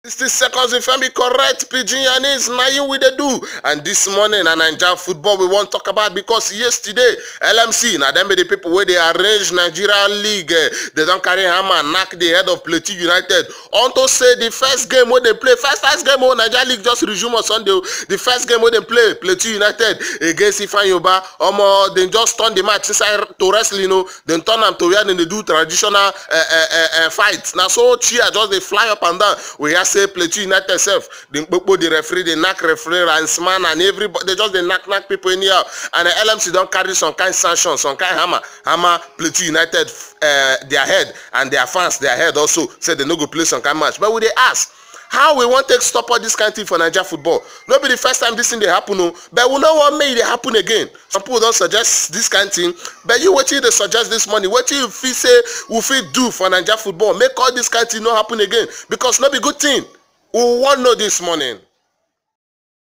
60 seconds if I be correct, Pidgin Yanis, now you with the do. And this morning, and Nigeria football we won't talk about because yesterday, LMC, now them be the people where they arrange Nigeria League, they don't carry hammer, knock the head of Plateau United. On to say the first game where they play, first game where Nigeria League just resume on Sunday, the first game where they play, Plateau United against Ifan Yoba, they just turn the match inside to wrestling, then turn them to where they do traditional fights. Now so cheer, just they fly up and down. We have say Plateau United self, the referee, the knock referee, Ransman, and everybody, they just they knock people in here. And the LMC don't carry some kind of sanction, some kind of hammer Plateau United their head, and their fans their head also say they no go play some kind of match. But we they ask, how we want to stop all this kind of thing for Nigeria football? Not be the first time this thing they happen, but we know what made it happen again. Some people don't suggest this kind of thing, but you what you they suggest this money? What you feel say we feel do for Nigeria football? Make all this kind of thing not happen again because not be good thing. We want to know this morning.